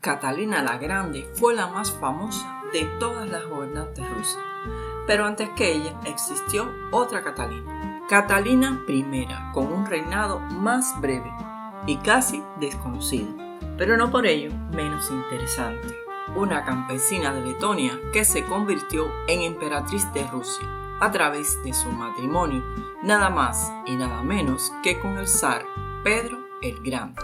Catalina la Grande fue la más famosa de todas las gobernantes rusas, pero antes que ella existió otra Catalina, Catalina I, con un reinado más breve y casi desconocido, pero no por ello menos interesante. Una campesina de Letonia que se convirtió en emperatriz de Rusia a través de su matrimonio, nada más y nada menos que con el zar Pedro el Grande.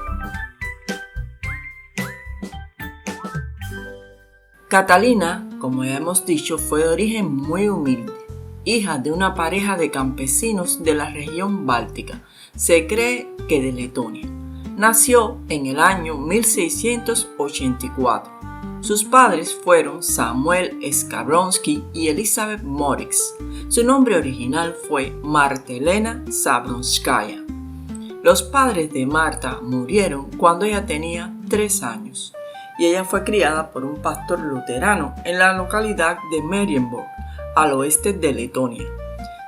Catalina, como ya hemos dicho, fue de origen muy humilde, hija de una pareja de campesinos de la región báltica, se cree que de Letonia. Nació en el año 1684. Sus padres fueron Samuel Skabronsky y Elizabeth Moritz. Su nombre original fue Marta Elena Zabronskaya. Los padres de Marta murieron cuando ella tenía 3 años y ella fue criada por un pastor luterano en la localidad de Marienburg, al oeste de Letonia.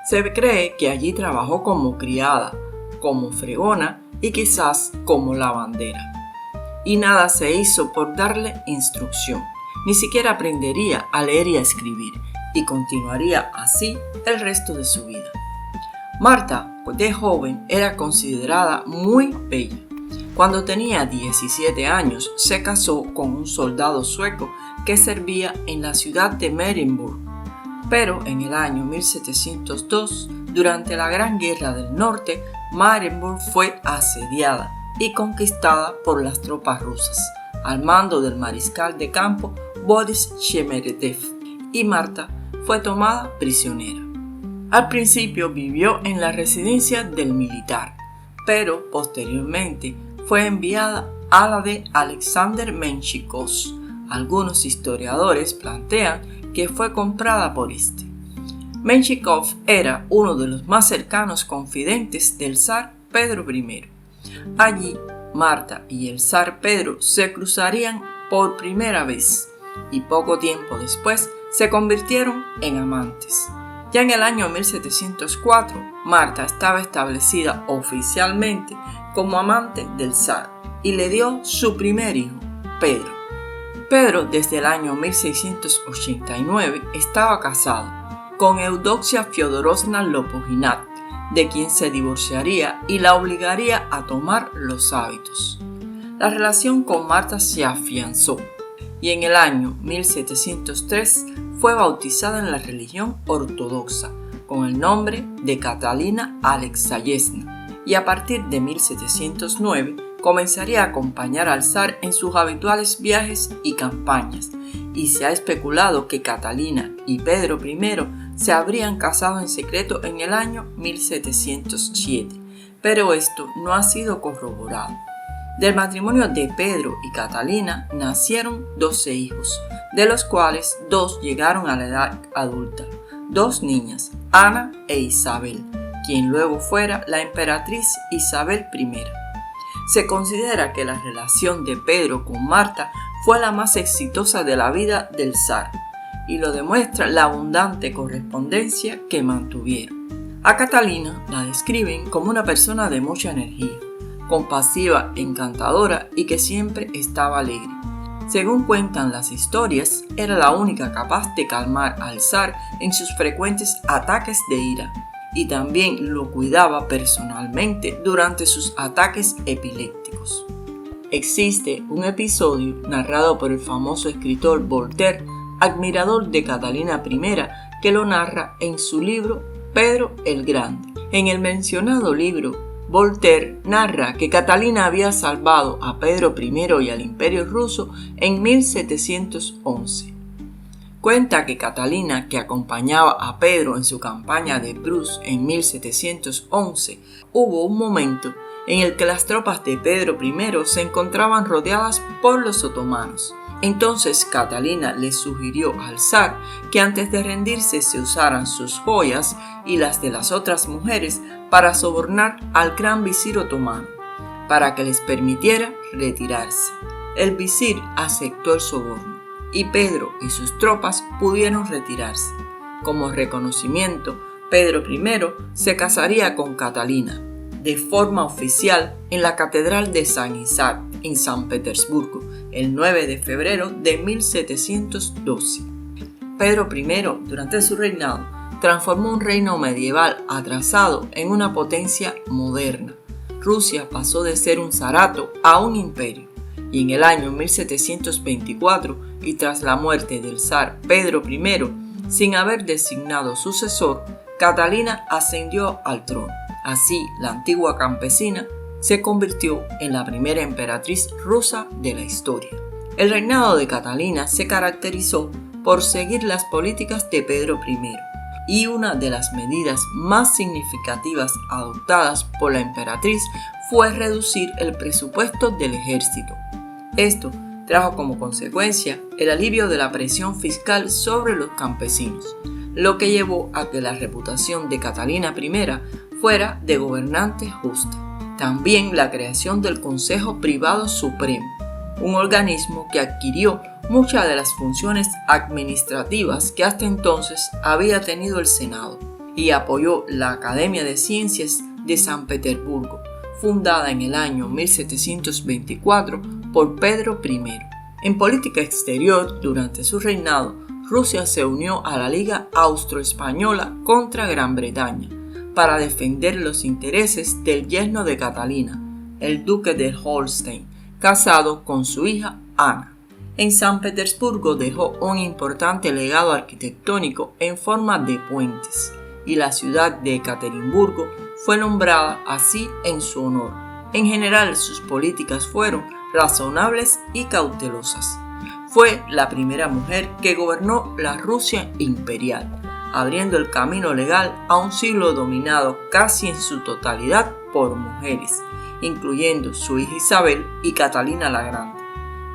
Se cree que allí trabajó como criada, como fregona y quizás como lavandera. Y nada se hizo por darle instrucción, ni siquiera aprendería a leer y a escribir, y continuaría así el resto de su vida. Marta, de joven, era considerada muy bella. Cuando tenía 17 años, se casó con un soldado sueco que servía en la ciudad de Marienburg. Pero en el año 1702, durante la Gran Guerra del Norte, Marienburg fue asediada y conquistada por las tropas rusas, al mando del mariscal de campo Boris Shemeretev, y Marta fue tomada prisionera. Al principio vivió en la residencia del militar, pero posteriormente fue enviada a la de Alexander Menshikov. Algunos historiadores plantean que fue comprada por este. Menshikov era uno de los más cercanos confidentes del zar Pedro I. Allí, Marta y el zar Pedro se cruzarían por primera vez y poco tiempo después se convirtieron en amantes. Ya en el año 1704, Marta estaba establecida oficialmente como amante del zar y le dio su primer hijo, Pedro. Pedro, desde el año 1689, estaba casado con Eudoxia Fyodorovna Lopujinat, de quien se divorciaría y la obligaría a tomar los hábitos. La relación con Marta se afianzó y en el año 1703 fue bautizada en la religión ortodoxa con el nombre de Catalina Alexeyevna, y a partir de 1709 comenzaría a acompañar al zar en sus habituales viajes y campañas, y se ha especulado que Catalina y Pedro I se habrían casado en secreto en el año 1707, pero esto no ha sido corroborado. Del matrimonio de Pedro y Catalina nacieron 12 hijos, de los cuales 2 llegaron a la edad adulta, 2 niñas, Ana e Isabel, quien luego fuera la emperatriz Isabel I. Se considera que la relación de Pedro con Marta fue la más exitosa de la vida del zar, y lo demuestra la abundante correspondencia que mantuvieron. A Catalina la describen como una persona de mucha energía, compasiva, encantadora y que siempre estaba alegre. Según cuentan las historias, era la única capaz de calmar al zar en sus frecuentes ataques de ira, y también lo cuidaba personalmente durante sus ataques epilépticos. Existe un episodio narrado por el famoso escritor Voltaire, admirador de Catalina I, que lo narra en su libro Pedro el Grande. En el mencionado libro, Voltaire narra que Catalina había salvado a Pedro I y al Imperio ruso en 1711. Cuenta que Catalina, que acompañaba a Pedro en su campaña de Bruce en 1711, hubo un momento en el que las tropas de Pedro I se encontraban rodeadas por los otomanos. Entonces Catalina le sugirió al zar que antes de rendirse se usaran sus joyas y las de las otras mujeres para sobornar al gran visir otomano, para que les permitiera retirarse. El visir aceptó el soborno y Pedro y sus tropas pudieron retirarse. Como reconocimiento, Pedro I se casaría con Catalina de forma oficial en la Catedral de San Isaac en San Petersburgo el 9 de febrero de 1712. Pedro I, durante su reinado, transformó un reino medieval atrasado en una potencia moderna. Rusia pasó de ser un zarato a un imperio, y en el año 1724, y tras la muerte del zar Pedro I, sin haber designado sucesor, Catalina ascendió al trono. Así, la antigua campesina se convirtió en la primera emperatriz rusa de la historia. El reinado de Catalina se caracterizó por seguir las políticas de Pedro I, y una de las medidas más significativas adoptadas por la emperatriz fue reducir el presupuesto del ejército. Esto trajo como consecuencia el alivio de la presión fiscal sobre los campesinos, lo que llevó a que la reputación de Catalina I fuera de gobernante justa. También la creación del Consejo Privado Supremo, un organismo que adquirió muchas de las funciones administrativas que hasta entonces había tenido el Senado, y apoyó la Academia de Ciencias de San Petersburgo, fundada en el año 1724 por Pedro I. En política exterior, durante su reinado, Rusia se unió a la Liga Austro-Española contra Gran Bretaña para defender los intereses del yerno de Catalina, el duque de Holstein, casado con su hija Ana. En San Petersburgo dejó un importante legado arquitectónico en forma de puentes, y la ciudad de Ekaterimburgo fue nombrada así en su honor. En general, sus políticas fueron razonables y cautelosas. Fue la primera mujer que gobernó la Rusia imperial, abriendo el camino legal a un siglo dominado casi en su totalidad por mujeres, incluyendo su hija Isabel y Catalina la Grande,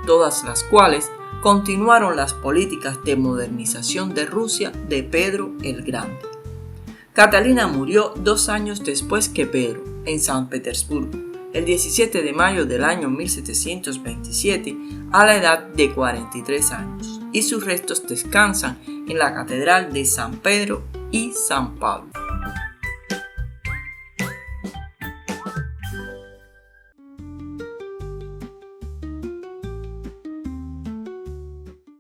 todas las cuales continuaron las políticas de modernización de Rusia de Pedro el Grande. Catalina murió 2 años después que Pedro, en San Petersburgo, el 17 de mayo del año 1727, a la edad de 43 años, y sus restos descansan en la Catedral de San Pedro y San Pablo.